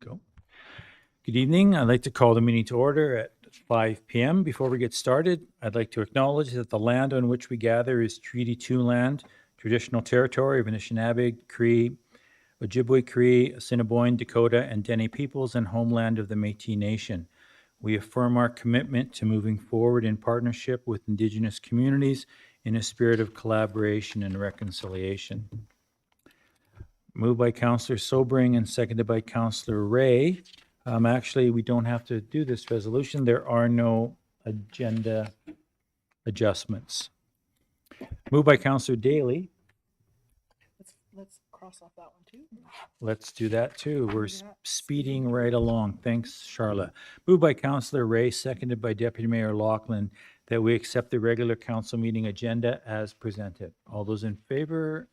Go. Good evening. I'd like to call the meeting to order at 5 p.m. Before we get started, I'd like to acknowledge that the land on which we gather is Treaty 2 land, traditional territory of Anishinaabe, Cree, Ojibwe Cree, Assiniboine, Dakota, and Dene peoples, and homeland of the Métis Nation. We affirm our commitment to moving forward in partnership with Indigenous communities in a spirit of collaboration and reconciliation. Moved by Councillor Sobring and seconded by Councillor Ray. Actually, we don't have to do this resolution. There are no agenda adjustments. Moved by Councillor Daly. Let's cross off that one too. Let's do that too. We're speeding right along. Thanks, Charlotte. Moved by Councillor Ray, seconded by Deputy Mayor Lachlan, that we accept the regular council meeting agenda as presented. All those in favor?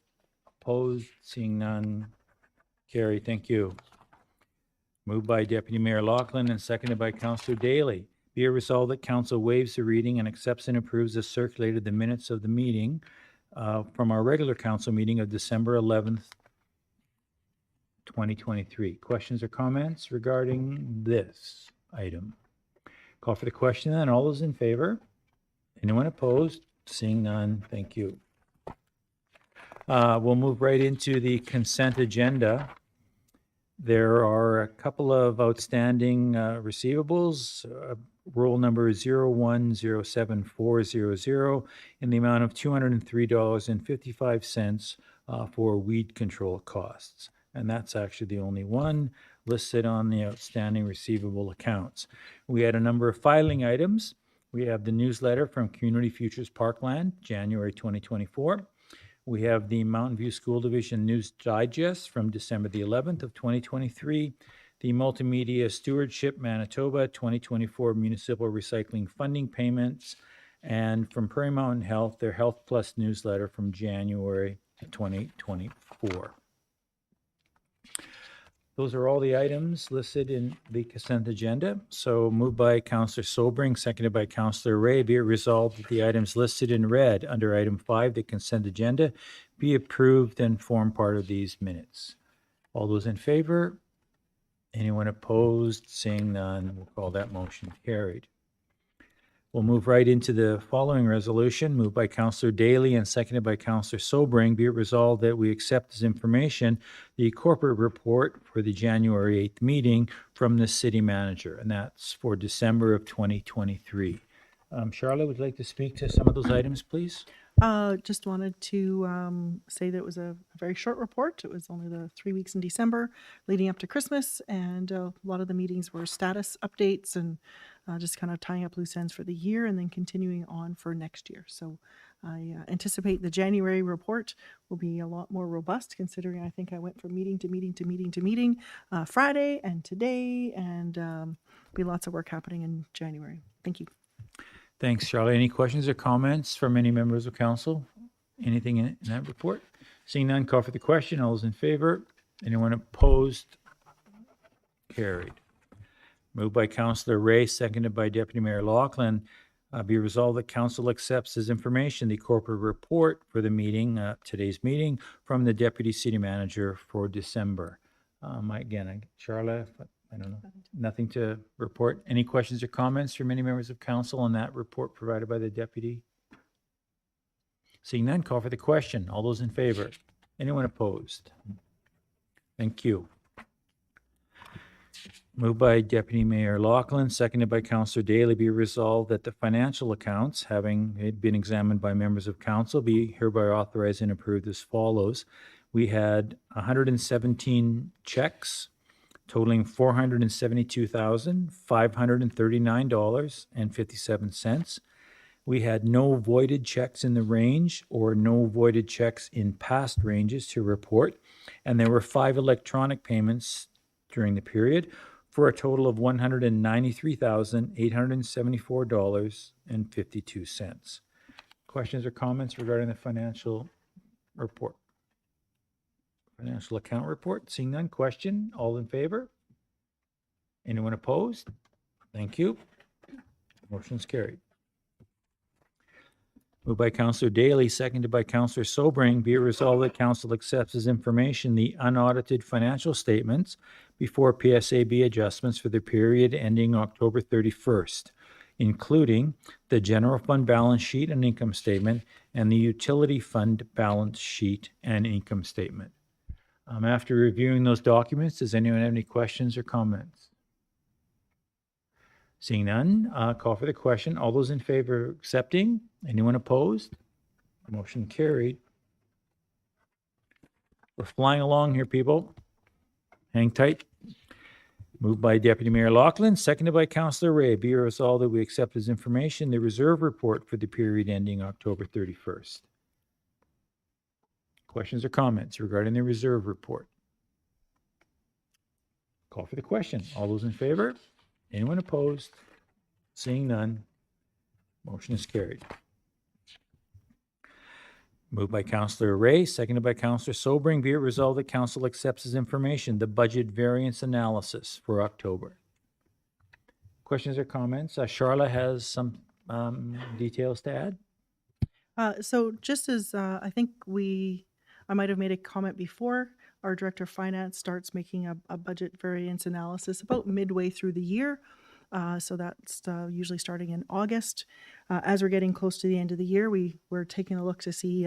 Opposed? Seeing none? Carried. Thank you. Moved by Deputy Mayor Lachlan and seconded by Councillor Daly. Be it resolved that council waives the reading and accepts and approves as circulated the minutes of the meeting from our regular council meeting of December 11th, 2023. Questions or comments regarding this item? Call for the question then. All those in favor? Anyone opposed? Seeing none, thank you. We'll move right into the consent agenda. There are a couple of outstanding receivables. Roll number 0107400 in the amount of $203.55 for weed control costs. And that's actually the only one listed on the outstanding receivable accounts. We had a number of filing items. We have the newsletter from Community Futures Parkland, January 2024. We have the Mountain View School Division News Digest from December the 11th of 2023, the Multimedia Stewardship Manitoba 2024 Municipal Recycling Funding Payments, and from Prairie Mountain Health, their Health Plus newsletter from January 2024. Those are all the items listed in the consent agenda. So moved by Councillor Sobring, seconded by Councillor Ray. Be it resolved that the items listed in red under item 5, the consent agenda, be approved and form part of these minutes. All those in favor? Anyone opposed? Seeing none, we'll call that motion carried. We'll move right into the following resolution, moved by Councillor Daly and seconded by Councillor Sobring. Be it resolved that we accept as information the corporate report for the January 8th meeting from the city manager, and that's for December of 2023. Charlotte, would you like to speak to some of those items, please? Just wanted to say that it was a very short report. It was only the 3 weeks in December leading up to Christmas, and a lot of the meetings were status updates and just kind of tying up loose ends for the year and then continuing on for next year. So I anticipate the January report will be a lot more robust, considering I think I went from meeting to meeting to meeting to meeting Friday and today, and be lots of work happening in January. Thank you. Thanks, Charlotte. Any questions or comments from any members of council? Anything in that report? Seeing none, call for the question. All those in favor? Anyone opposed? Carried. Moved by Councillor Ray, seconded by Deputy Mayor Lachlan. Be resolved that council accepts as information the corporate report for the meeting, today's meeting, from the Deputy City Manager for December. Charlotte, I don't know, nothing to report. Any questions or comments from any members of council on that report provided by the deputy? Seeing none, call for the question. All those in favor? Anyone opposed? Thank you. Moved by Deputy Mayor Lachlan, seconded by Councillor Daly. Be resolved that the financial accounts, having been examined by members of council, be hereby authorized and approved as follows. We had 117 checks totaling $472,539.57. We had no voided checks in the range or no voided checks in past ranges to report, and there were 5 electronic payments during the period for a total of $193,874.52. Questions or comments regarding the financial report? Financial account report. Seeing none. Question. All in favor? Anyone opposed? Thank you. Motion's carried. Moved by Councillor Daly, seconded by Councillor Sobring. Be it resolved that council accepts as information the unaudited financial statements before PSAB adjustments for the period ending October 31st, including the general fund balance sheet and income statement and the utility fund balance sheet and income statement. After reviewing those documents, does anyone have any questions or comments? Seeing none, call for the question. All those in favor of accepting? Anyone opposed? Motion carried. We're flying along here, people. Hang tight. Moved by Deputy Mayor Lachlan, seconded by Councillor Ray. Be it resolved that we accept as information the reserve report for the period ending October 31st. Questions or comments regarding the reserve report? Call for the question. All those in favor? Anyone opposed? Seeing none, motion is carried. Moved by Councillor Ray, seconded by Councillor Sobering. Be it resolved that Council accepts as information the budget variance analysis for October. Questions or comments? Charla has some details to add. So just as I think I might have made a comment before, our Director of Finance starts making a budget variance analysis about midway through the year. So that's usually starting in August. As we're getting close to the end of the year, we're taking a look to see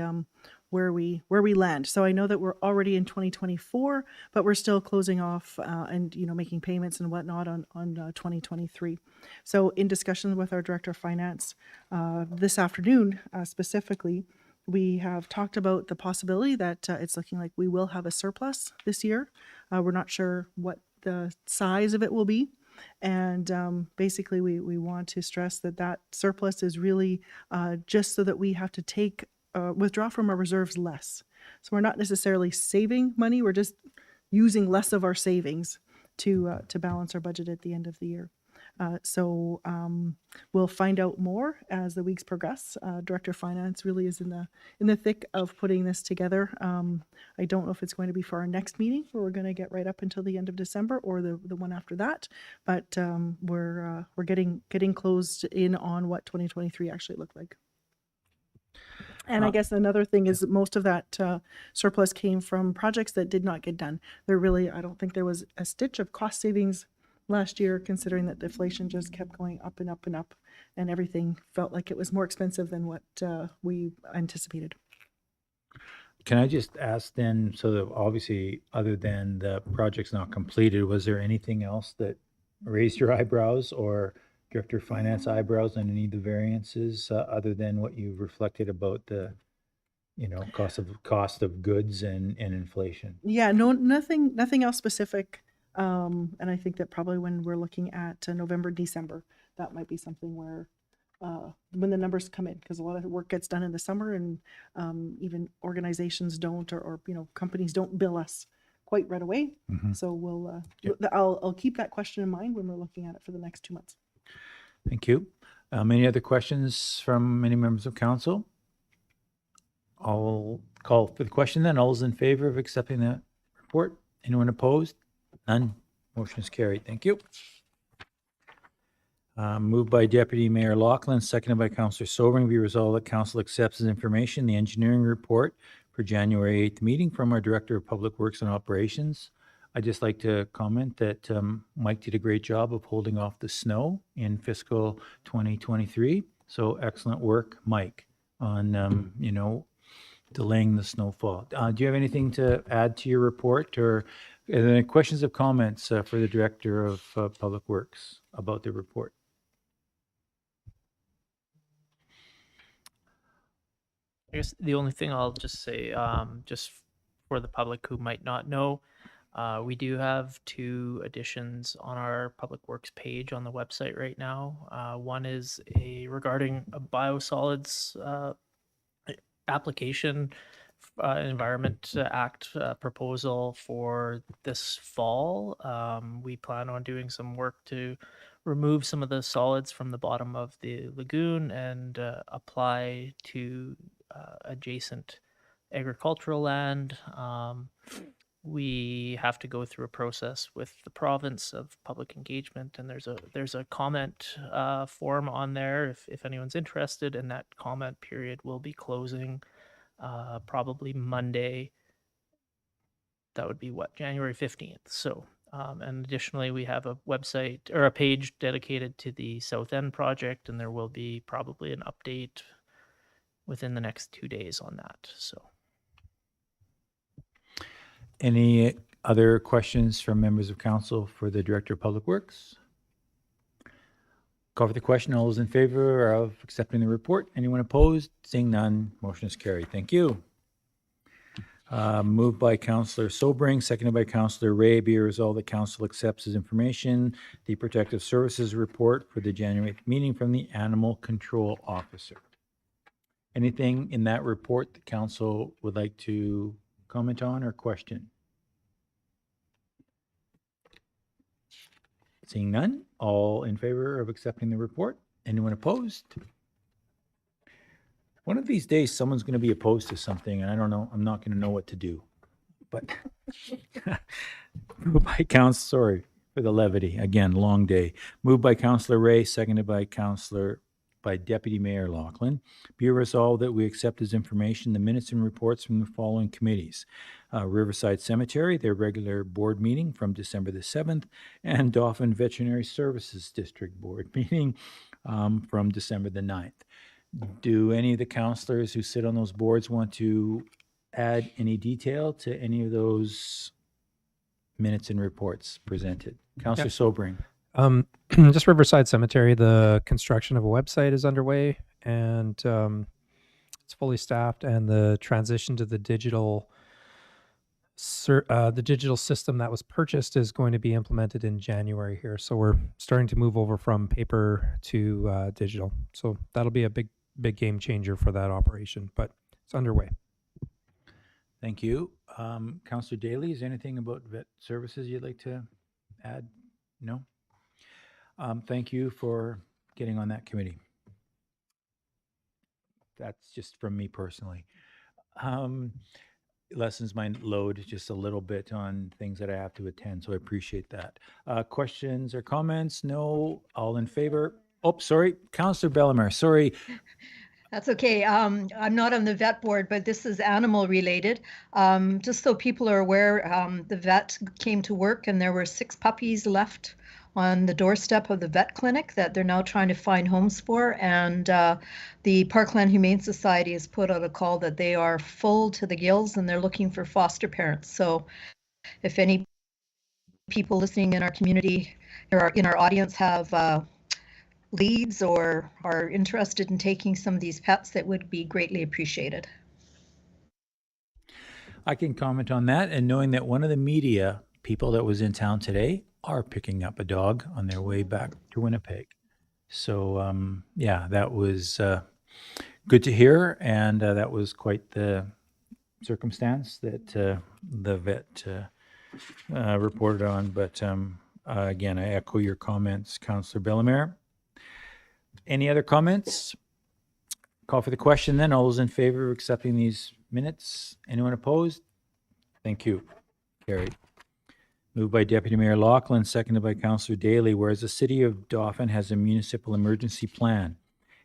where we land. So I know that we're already in 2024, but we're still closing off and making payments and whatnot on 2023. So in discussion with our Director of Finance this afternoon specifically, we have talked about the possibility that it's looking like we will have a surplus this year. We're not sure what the size of it will be. And basically, we want to stress that surplus is really just so that we have to withdraw from our reserves less. So we're not necessarily saving money, we're just using less of our savings to balance our budget at the end of the year. So we'll find out more as the weeks progress. Director of Finance really is in the thick of putting this together. I don't know if it's going to be for our next meeting where we're going to get right up until the end of December or the one after that, but we're getting closed in on what 2023 actually looked like. And I guess another thing is that most of that surplus came from projects that did not get done. I don't think there was a stitch of cost savings last year, considering that deflation just kept going up and up and up, and everything felt like it was more expensive than what we anticipated. Can I just ask then, so that obviously, other than the project's not completed, was there anything else that raised your eyebrows or Director of Finance eyebrows on any of the variances other than what you've reflected about the cost of goods and inflation? Yeah, no, nothing else specific. And I think that probably when we're looking at November, December, that might be something where when the numbers come in, because a lot of the work gets done in the summer, and even organizations don't, or companies don't bill us quite right away. Mhm. So Yep. I'll keep that question in mind when we're looking at it for the next 2 months. Thank you. Any other questions from any members of council? I'll call for the question then. All those in favor of accepting that report? Anyone opposed? None. Motion is carried. Thank you. Moved by Deputy Mayor Lachlan, seconded by Councillor Sobering. Be resolved that Council accepts as information the engineering report for January 8th meeting from our Director of Public Works and Operations. I'd just like to comment that Mike did a great job of holding off the snow in fiscal 2023. So excellent work, Mike, on, delaying the snowfall. Do you have anything to add to your report, or are there any questions or comments for the Director of Public Works about the report? I guess the only thing I'll just say, just for the public who might not know, we do have 2 additions on our Public Works page on the website right now. One is regarding a biosolids application, Environment Act proposal for this fall. We plan on doing some work to remove some of the solids from the bottom of the lagoon and apply to adjacent agricultural land. We have to go through a process with the province of public engagement, and there's a comment form on there if anyone's interested, and that comment period will be closing probably Monday. That would be January 15th. So And additionally, we have a website or a page dedicated to the South End project, and there will be probably an update within the next 2 days on that. So. Any other questions from members of council for the Director of Public Works? Call for the question. All those in favor of accepting the report? Anyone opposed? Seeing none, motion is carried. Thank you. Moved by Councillor Sobring, seconded by Councillor Ray. Be it resolved that council accepts as information the Protective Services report for the January 8th meeting from the Animal Control Officer. Anything in that report the council would like to comment on or question? Seeing none, all in favor of accepting the report? Anyone opposed? One of these days, someone's going to be opposed to something, and I don't know, I'm not going to know what to do. But moved by sorry for the levity. Again, long day. Moved by Councillor Ray, seconded by Deputy Mayor Lachlan. Be it resolved that we accept as information the minutes and reports from the following committees. Riverside Cemetery, their regular board meeting from December the 7th, and Dauphin Veterinary Services District Board meeting from December the 9th. Do any of the councillors who sit on those boards want to add any detail to any of those minutes and reports presented? Councillor Sobring. Just Riverside Cemetery, the construction of a website is underway, and it's fully staffed, and the transition to the digital system that was purchased is going to be implemented in January here. So we're starting to move over from paper to digital. So that'll be a big game changer for that operation, but it's underway. Thank you. Councillor Daly, is there anything about vet services you'd like to add? No? Thank you for getting on that committee. That's just from me personally. Lessens my load just a little bit on things that I have to attend, so I appreciate that. Questions or comments? No? All in favor? Oh, sorry, Councillor Bellemare, sorry. That's okay. I'm not on the vet board, but this is animal related. Just so people are aware, the vet came to work and there were 6 puppies left on the doorstep of the vet clinic that they're now trying to find homes for. And the Parkland Humane Society has put out a call that they are full to the gills and they're looking for foster parents. So if any people listening in our community or in our audience have leads or are interested in taking some of these pets, that would be greatly appreciated. I can comment on that, and knowing that one of the media people that was in town today are picking up a dog on their way back to Winnipeg. So yeah, that was good to hear, and that was quite the circumstance that the vet reported on. But again, I echo your comments, Councillor Bellemare. Any other comments? Call for the question then. All those in favor of accepting these minutes? Anyone opposed? Thank you. Carried. Moved by Deputy Mayor Lachlan, seconded by Councillor Daly. Whereas the City of Dauphin has a municipal emergency plan,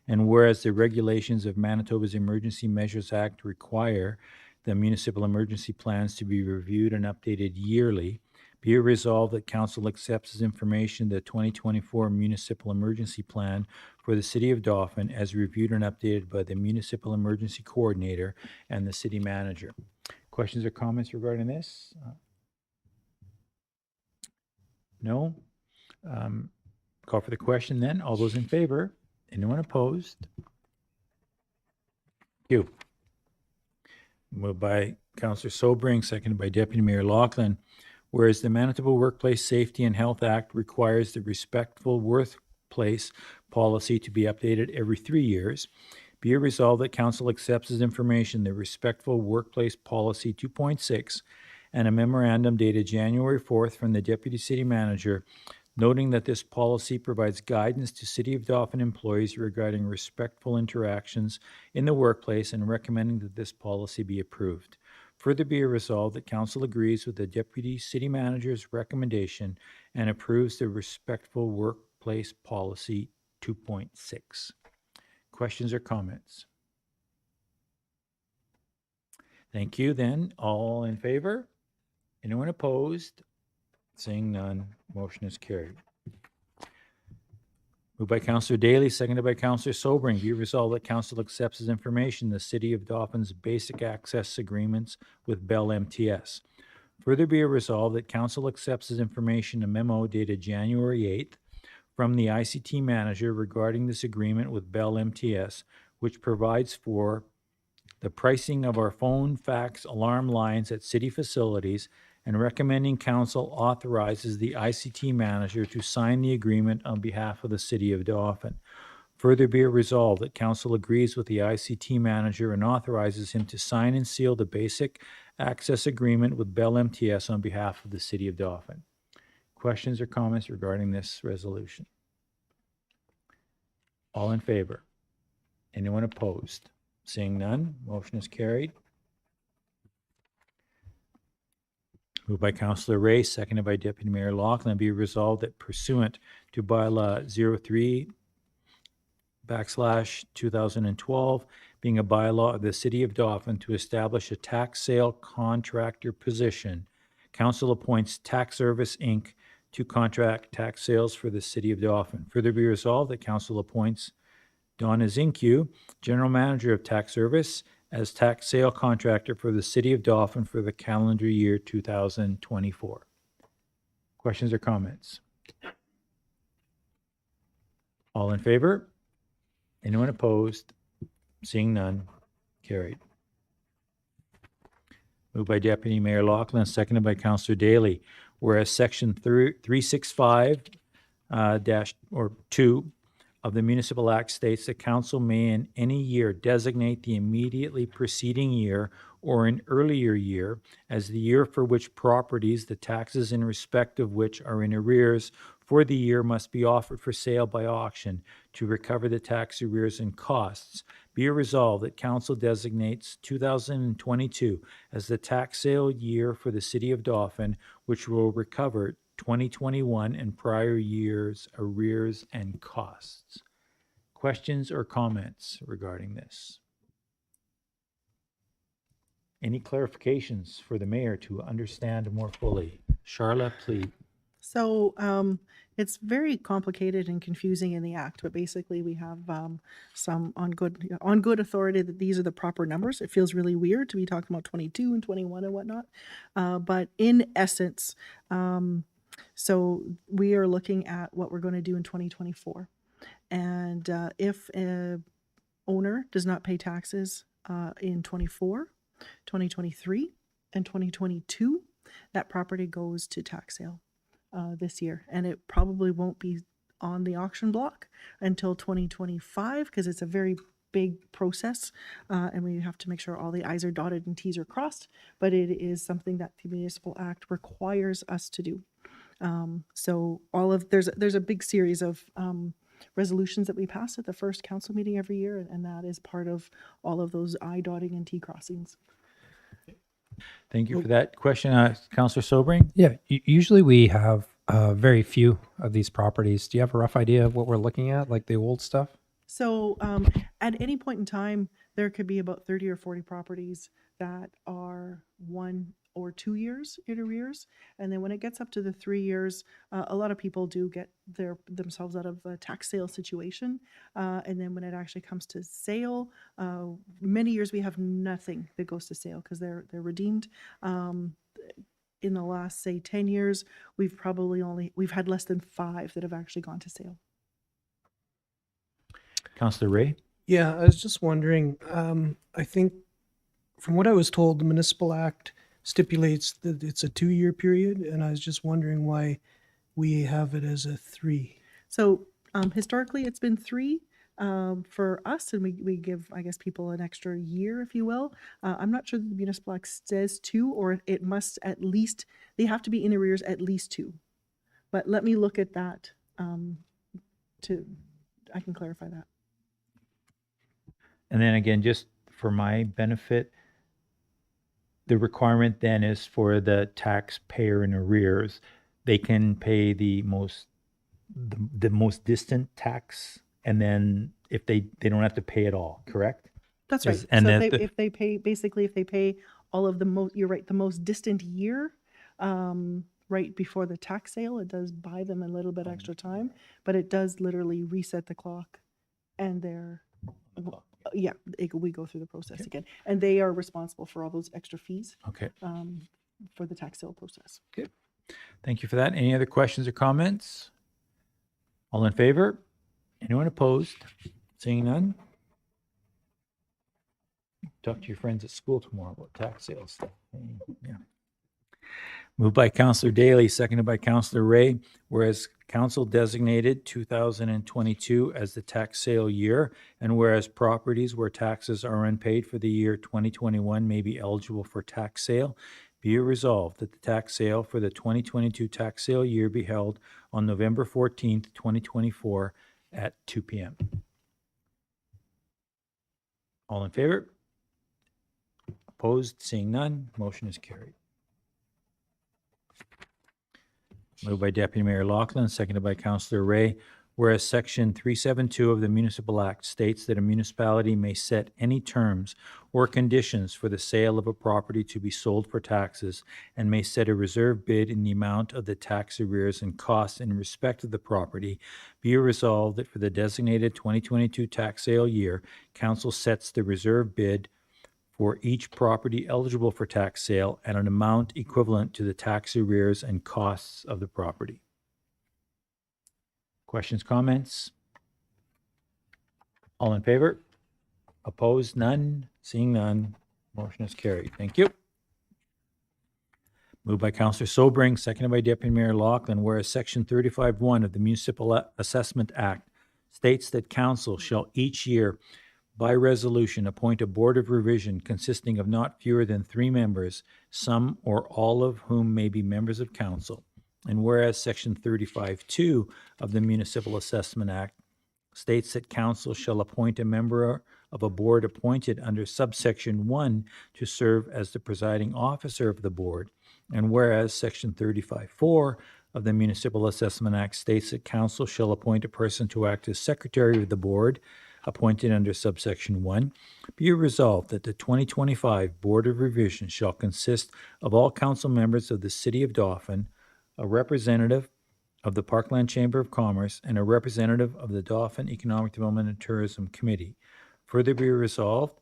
and whereas the regulations of Manitoba's Emergency Measures Act require the municipal emergency plans to be reviewed and updated yearly, be it resolved that Council accepts as information the 2024 Municipal Emergency Plan for the City of Dauphin as reviewed and updated by the Municipal Emergency Coordinator and the City Manager. Questions or comments regarding this? No? Call for the question then. All those in favor? Anyone opposed? Thank you. Moved by Councillor Sobring, seconded by Deputy Mayor Lachlan. Whereas the Manitoba Workplace Safety and Health Act requires the respectful workplace policy to be updated every 3 years, be it resolved that Council accepts as information the Respectful Workplace Policy 2.6 and a memorandum dated January 4th from the Deputy City Manager, noting that this policy provides guidance to City of Dauphin employees regarding respectful interactions in the workplace and recommending that this policy be approved. Further be resolved that Council agrees with the Deputy City Manager's recommendation and approves the Respectful Workplace Policy 2.6. Questions or comments? Thank you. Then, all in favor? Anyone opposed? Seeing none, motion is carried. Moved by Councillor Daly, seconded by Councillor Sobering. Be it resolved that council accepts as information the City of Dauphin's basic access agreements with Bell MTS. Further be it resolved that council accepts as information a memo dated January 8th from the ICT manager regarding this agreement with Bell MTS, which provides for the pricing of our phone, fax, alarm lines at city facilities, and recommending council authorizes the ICT manager to sign the agreement on behalf of the City of Dauphin. Further be it resolved that council agrees with the ICT manager and authorizes him to sign and seal the basic access agreement with Bell MTS on behalf of the City of Dauphin. Questions or comments regarding this resolution? All in favor? Anyone opposed? Seeing none, motion is carried. Moved by Councillor Ray, seconded by Deputy Mayor Loughlin. Be resolved that pursuant to bylaw 03/2012, being a bylaw of the City of Dauphin to establish a tax sale contractor position, council appoints Tax Service, Inc. to contract tax sales for the City of Dauphin. Further be resolved that council appoints Donna Zincu, General Manager of Tax Service, as tax sale contractor for the City of Dauphin for the calendar year 2024. Questions or comments? All in favor? Anyone opposed? Seeing none, carried. Moved by Deputy Mayor Loughlin, seconded by Councillor Daly. Whereas Section 365 2 of the Municipal Act states that council may in any year designate the immediately preceding year or an earlier year as the year for which properties, the taxes in respect of which are in arrears for the year, must be offered for sale by auction to recover the tax arrears and costs. Be it resolved that council designates 2022 as the tax sale year for the City of Dauphin, which will recover 2021 and prior years' arrears and costs. Questions or comments regarding this? Any clarifications for the mayor to understand more fully? Charla, please. So it's very complicated and confusing in the act, but basically we have some on good authority that these are the proper numbers. It feels really weird to be talking about 22 and 21 and whatnot, but in essence, so we are looking at what we're going to do in 2024, and if a owner does not pay taxes in 24, 2023, and 2022, that property goes to tax sale this year, and it probably won't be on the auction block until 2025 because it's a very big process, and we have to make sure all the I's are dotted and T's are crossed, but it is something that the Municipal Act requires us to do. So there's a big series of resolutions that we pass at the first council meeting every year, and that is part of all of those I dotting and T crossings. Thank you for that question. Councillor Sobering? Yeah, usually we have very few of these properties. Do you have a rough idea of what we're looking at, like the old stuff? So at any point in time, there could be about 30 or 40 properties that are 1 or 2 years in arrears. And then when it gets up to the 3 years, a lot of people do get themselves out of a tax sale situation. And then when it actually comes to sale, many years we have nothing that goes to sale because they're redeemed. In the last, say, 10 years, we've had less than 5 that have actually gone to sale. Councillor Ray? Yeah, I was just wondering, I think from what I was told, the Municipal Act stipulates that it's a 2-year period, and I was just wondering why we have it as a 3. So historically, it's been 3 for us, and we give, I guess, people an extra year, if you will. I'm not sure that the Municipal Act says 2, or it must at least, they have to be in arrears at least 2. But let me look at that I can clarify that. And then again, just for my benefit, the requirement then is for the taxpayer in arrears, they can pay the most distant tax, and then if they don't have to pay it all, correct? That's right. And so then if they pay all of the most, you're right, the most distant year, right before the tax sale. It does buy them a little bit extra time, but it does literally reset the clock, and they're yeah, we go through the process again, and they are responsible for all those extra fees Okay. for the tax sale process. Good. Thank you for that. Any other questions or comments? All in favor? Anyone opposed? Seeing none? Talk to your friends at school tomorrow about tax sales stuff. Yeah. Moved by Councillor Daly, seconded by Councillor Ray. Whereas council designated 2022 as the tax sale year, and whereas properties where taxes are unpaid for the year 2021 may be eligible for tax sale, be it resolved that the tax sale for the 2022 tax sale year be held on November 14th, 2024 at 2 p.m. All in favor? Opposed? Seeing none, motion is carried. Moved by Deputy Mayor Loughlin, seconded by Councillor Ray. Whereas Section 372 of the Municipal Act states that a municipality may set any terms or conditions for the sale of a property to be sold for taxes and may set a reserve bid in the amount of the tax arrears and costs in respect of the property, be it resolved that for the designated 2022 tax sale year, council sets the reserve bid for each property eligible for tax sale at an amount equivalent to the tax arrears and costs of the property. Questions, comments? All in favor? Opposed? None? Seeing none, motion is carried. Thank you. Moved by Councillor Sobring, seconded by Deputy Mayor Loughlin, whereas Section 35(1) of the Municipal Assessment Act states that council shall each year by resolution appoint a board of revision consisting of not fewer than 3 members, some or all of whom may be members of council. And whereas Section 35(2) of the Municipal Assessment Act states that council shall appoint a member of a board appointed under subsection 1 to serve as the presiding officer of the board. And whereas Section 35(4) of the Municipal Assessment Act states that council shall appoint a person to act as secretary of the board appointed under subsection 1, be it resolved that the 2025 Board of Revision shall consist of all council members of the City of Dauphin, a representative of the Parkland Chamber of Commerce, and a representative of the Dauphin Economic Development and Tourism Committee. Further be resolved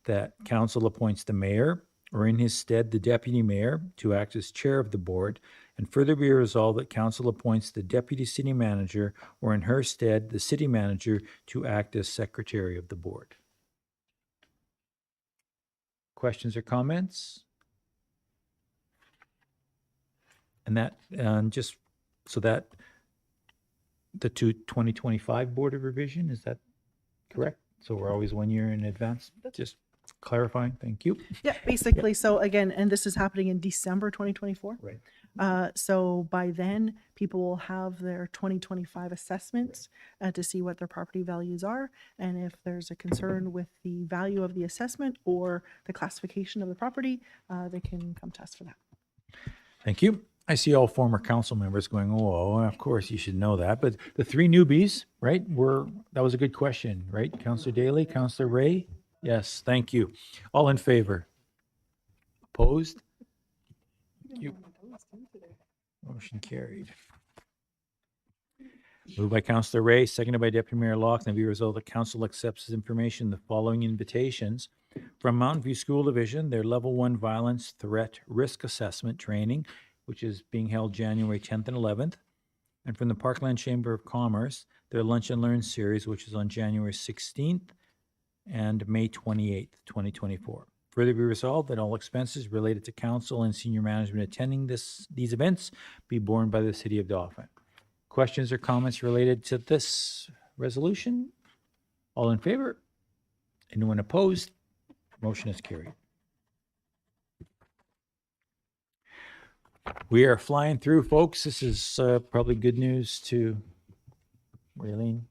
that council appoints the mayor, or in his stead the deputy mayor, to act as chair of the board, and further be resolved that council appoints the deputy city manager, or in her stead the city manager, to act as secretary of the board. Questions or comments? And that, just so that the 2025 Board of Revision, is that correct? So we're always 1 year in advance? Just clarifying, thank you. Yeah, basically. So again, and this is happening in December 2024. Right. So by then, people will have their 2025 assessments to see what their property values are. And if there's a concern with the value of the assessment or the classification of the property, they can come to us for that. Thank you. I see all former council members going, oh, of course you should know that. But the 3 newbies, right, that was a good question, right? Councillor Daly, Councillor Ray? Yes, thank you. All in favor? Opposed? Thank you. Motion carried. Moved by Councillor Ray, seconded by Deputy Mayor Loughlin. Be resolved that council accepts as information the following invitations from Mountain View School Division, their Level 1 Violence Threat Risk Assessment Training, which is being held January 10th and 11th, and from the Parkland Chamber of Commerce, their Lunch and Learn series, which is on January 16th and May 28th, 2024. Further be resolved that all expenses related to council and senior management attending these events be borne by the City of Dauphin. Questions or comments related to this resolution? All in favor? Anyone opposed? Motion is carried. We are flying through, folks. This is probably good news to Raylene.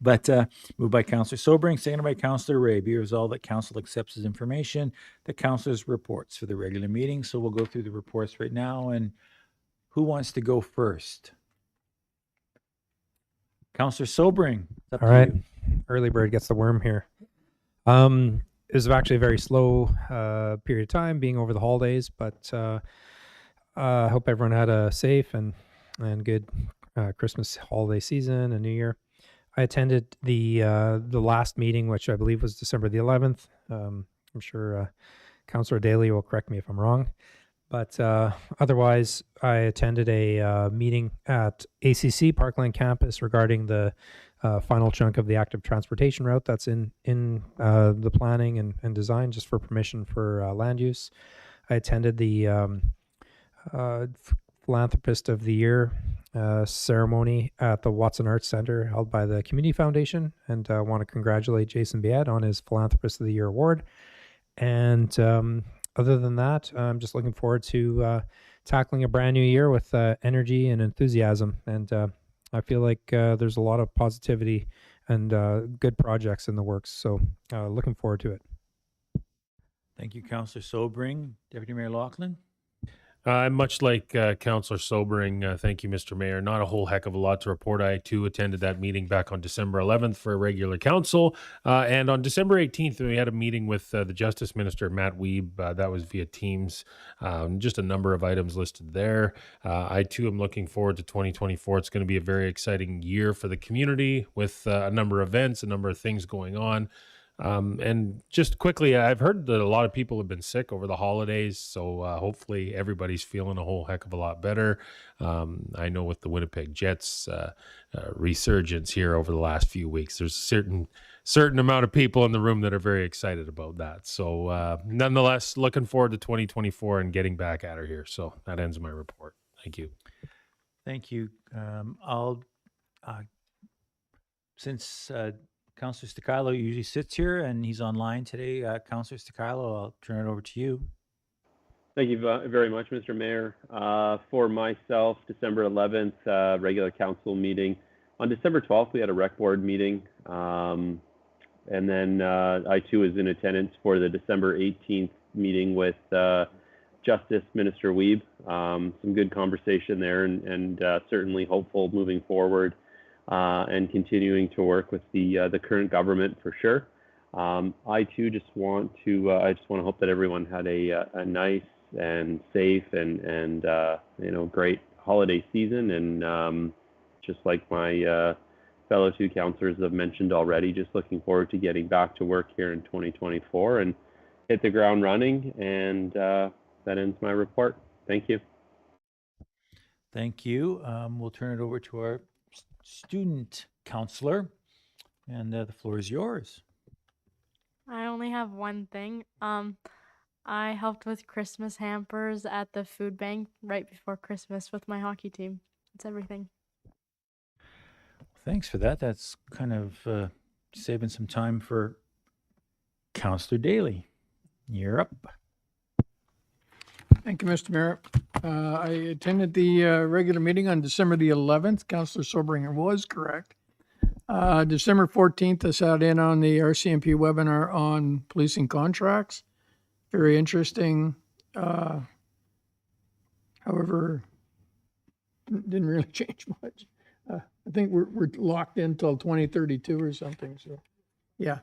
But moved by Councillor Sobring, seconded by Councillor Ray. Be resolved that council accepts as information the councillor's reports for the regular meeting. So we'll go through the reports right now. And who wants to go first? Councillor Sobring. All right. Early bird gets the worm here. It was actually a very slow period of time being over the holidays, but I hope everyone had a safe and good Christmas holiday season and New Year. I attended the last meeting, which I believe was December the 11th. I'm sure Councillor Daly will correct me if I'm wrong. But otherwise, I attended a meeting at ACC Parkland campus regarding the final chunk of the active transportation route that's in the planning and design, just for permission for land use. I attended the Philanthropist of the Year ceremony at the Watson Arts Center held by the Community Foundation, and I want to congratulate Jason Biet on his Philanthropist of the Year award. And other than that, I'm just looking forward to tackling a brand new year with energy and enthusiasm. And I feel like there's a lot of positivity and good projects in the works. So looking forward to it. Thank you, Councillor Sobering. Deputy Mayor Laughlin? Much like Councillor Sobering, thank you, Mr. Mayor. Not a whole heck of a lot to report. I, too, attended that meeting back on December 11th for a regular council. And on December 18th, we had a meeting with the Justice Minister, Matt Wiebe. That was via Teams. Just a number of items listed there. I, too, am looking forward to 2024. It's going to be a very exciting year for the community with a number of events, a number of things going on. And just quickly, I've heard that a lot of people have been sick over the holidays, so hopefully everybody's feeling a whole heck of a lot better. I know with the Winnipeg Jets resurgence here over the last few weeks, there's a certain amount of people in the room that are very excited about that. So nonetheless, looking forward to 2024 and getting back at her here. So that ends my report. Thank you. Thank you. Since Councillor Sticalo usually sits here and he's online today, Councillor Sticalo, I'll turn it over to you. Thank you very much, Mr. Mayor. For myself, December 11th, regular council meeting. On December 12th, we had a rec board meeting. And then I too was in attendance for the December 18th meeting with Justice Minister Wiebe. Some good conversation there and certainly hopeful moving forward and continuing to work with the current government for sure. I too just want to hope that everyone had a nice and safe and great holiday season, and just like my fellow two councillors have mentioned already, just looking forward to getting back to work here in 2024 and hit the ground running. And that ends my report. Thank you. Thank you. We'll turn it over to our student counselor, and the floor is yours. I only have one thing. I helped with Christmas hampers at the food bank right before Christmas with my hockey team. That's everything. Thanks for that. That's kind of saving some time for Councillor Daly. You're up. Thank you, Mr. Mayor. I attended the regular meeting on December the 11th. Councillor Sobering was correct. December 14th, I sat in on the RCMP webinar on policing contracts. Very interesting. However, didn't really change much. I think we're locked in till 2032 or something. So, yeah.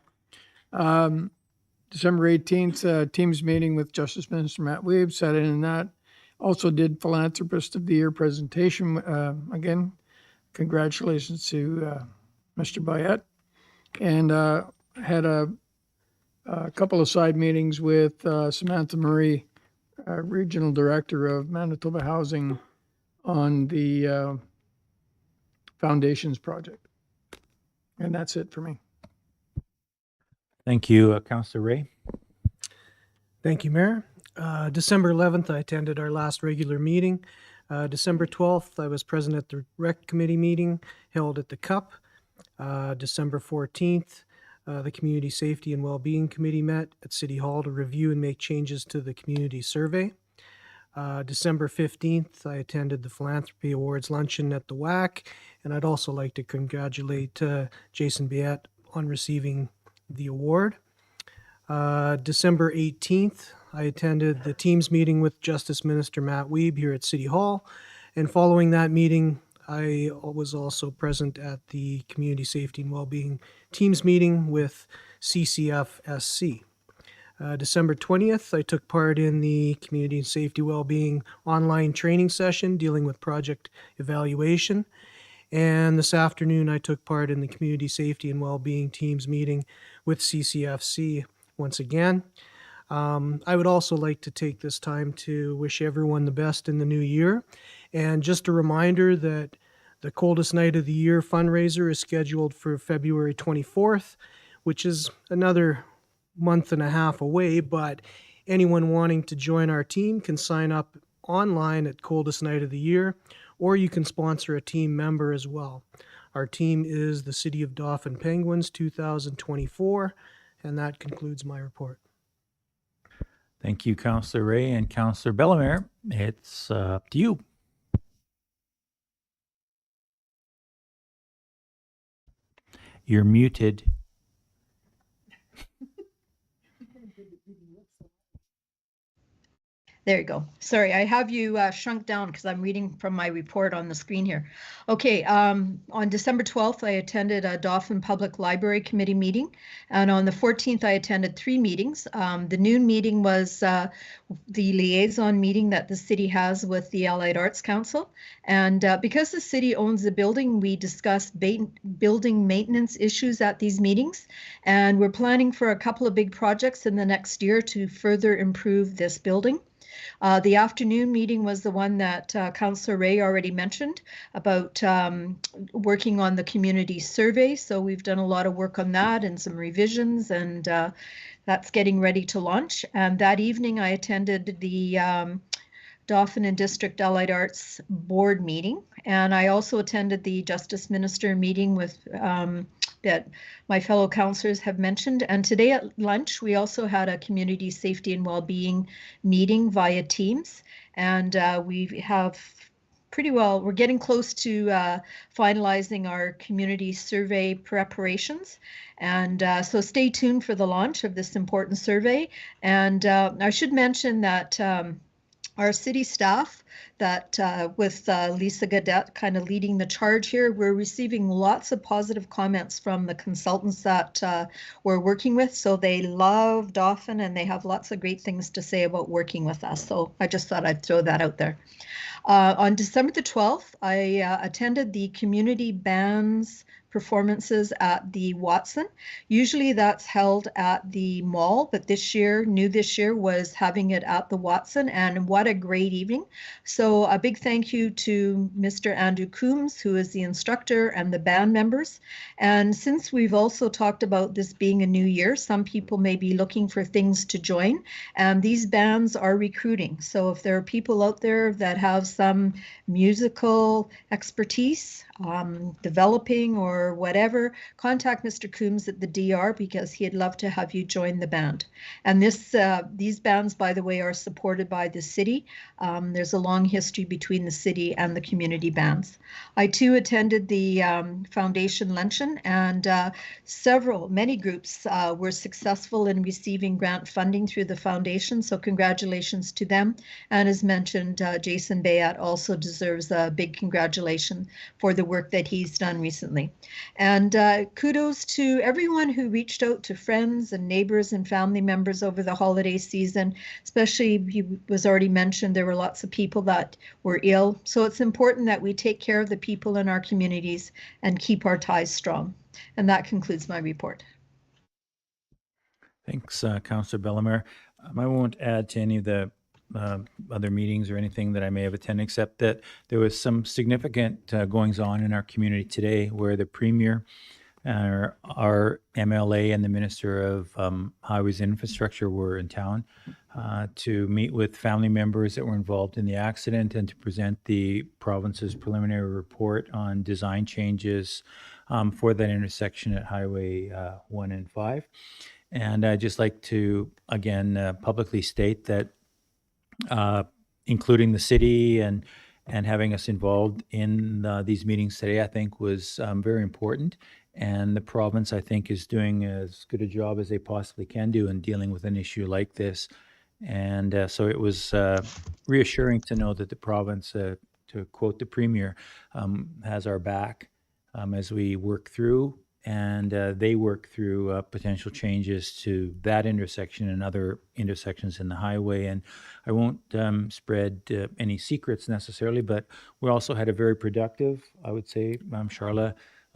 December 18th, Teams meeting with Justice Minister Matt Wiebe, sat in that. Also did Philanthropist of the Year presentation. Again, congratulations to Mr. Biet. And had a couple of side meetings with Samantha Murray, Regional Director of Manitoba Housing, on the Foundations Project. And that's it for me. Thank you, Councillor Ray. Thank you, Mayor. December 11th, I attended our last regular meeting. December 12th, I was present at the Rec Committee meeting held at the Cup. December 14th, the Community Safety and Wellbeing Committee met at City Hall to review and make changes to the community survey. December 15th, I attended the Philanthropy Awards luncheon at the WAC, and I'd also like to congratulate Jason Biet on receiving the award. December 18th, I attended the Teams meeting with Justice Minister Matt Wiebe here at City Hall, and following that meeting, I was also present at the Community Safety and Wellbeing Teams meeting with CCFSC. December 20th, I took part in the Community and Safety Wellbeing online training session dealing with project evaluation. And this afternoon, I took part in the Community Safety and Wellbeing Teams meeting with CCFC once again. I would also like to take this time to wish everyone the best in the new year. And just a reminder that the Coldest Night of the Year fundraiser is scheduled for February 24th, which is another month and a half away, but anyone wanting to join our team can sign up online at Coldest Night of the Year, or you can sponsor a team member as well. Our team is the City of Dauphin Penguins 2024, and that concludes my report. Thank you, Councillor Ray and Councillor Bellemare. It's up to you. You're muted. There you go. Sorry, I have you shrunk down because I'm reading from my report on the screen here. Okay, on December 12th, I attended a Dauphin Public Library Committee meeting. And on the 14th, I attended 3 meetings. The noon meeting was the liaison meeting that the city has with the Allied Arts Council. And because the city owns the building, we discussed building maintenance issues at these meetings. And we're planning for a couple of big projects in the next year to further improve this building. The afternoon meeting was the one that Councillor Ray already mentioned about working on the community survey. So we've done a lot of work on that and some revisions, and that's getting ready to launch. And that evening I attended the Dauphin and District Allied Arts Board meeting. And I also attended the Justice Minister meeting with that my fellow councillors have mentioned. And today at lunch, we also had a community safety and well-being meeting via Teams. And we have we're getting close to finalizing our community survey preparations. And so stay tuned for the launch of this important survey. And I should mention that our city staff, that with Lisa Gadet kind of leading the charge here, we're receiving lots of positive comments from the consultants that we're working with. So they love Dauphin and they have lots of great things to say about working with us. So I just thought I'd throw that out there. On December the 12th, I attended the community bands performances at the Watson. Usually that's held at the mall, but this year was having it at the Watson, and what a great evening. So a big thank you to Mr. Andrew Coombs, who is the instructor, and the band members. And since we've also talked about this being a new year, some people may be looking for things to join, and these bands are recruiting. So if there are people out there that have some musical expertise, developing or whatever, contact Mr. Coombs at the DR because he'd love to have you join the band. And these bands, by the way, are supported by the city. There's a long history between the city and the community bands. I too attended the foundation luncheon, and many groups were successful in receiving grant funding through the foundation. So congratulations to them. And as mentioned, Jason Bayat also deserves a big congratulation for the work that he's done recently. And kudos to everyone who reached out to friends and neighbors and family members over the holiday season, especially, he was already mentioned, there were lots of people that were ill. So it's important that we take care of the people in our communities and keep our ties strong. And that concludes my report. Thanks, Councillor Bellemare. I won't add to any of the other meetings or anything that I may have attended, except that there was some significant goings on in our community today where the Premier, our MLA, and the Minister of Highways and Infrastructure were in town to meet with family members that were involved in the accident and to present the province's preliminary report on design changes for that intersection at Highway 1 and 5. And I'd just like to, again, publicly state that including the city and having us involved in these meetings today, I think was very important. And the province, I think, is doing as good a job as they possibly can do in dealing with an issue like this. And so it was reassuring to know that the province, to quote the Premier, has our back as we work through and they work through potential changes to that intersection and other intersections in the highway. And I won't spread any secrets necessarily, but we also had a very productive, I would say, Charla,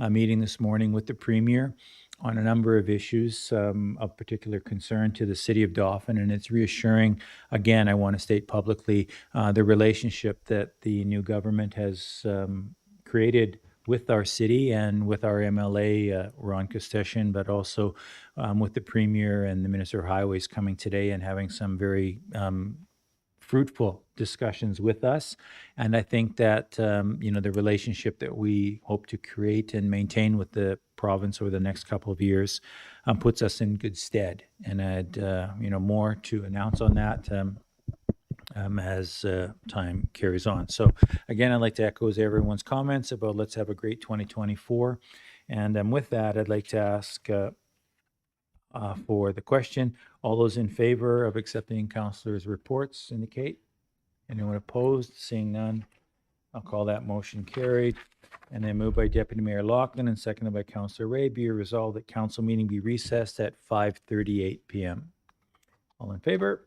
meeting this morning with the Premier on a number of issues of particular concern to the city of Dauphin. And it's reassuring, again, I want to state publicly, the relationship that the new government has created with our city and with our MLA, Ron Kosteshin, but also with the Premier and the Minister of Highways coming today and having some very fruitful discussions with us. And I think that, the relationship that we hope to create and maintain with the province over the next couple of years puts us in good stead. And I'd, more to announce on that as time carries on. So again, I'd like to echo everyone's comments about let's have a great 2024. And with that, I'd like to ask for the question. All those in favor of accepting councillors' reports indicate. Anyone opposed? Seeing none, I'll call that motion carried. And then moved by Deputy Mayor Loughlin and seconded by Councillor Ray, be resolved that council meeting be recessed at 5:38 p.m. All in favor?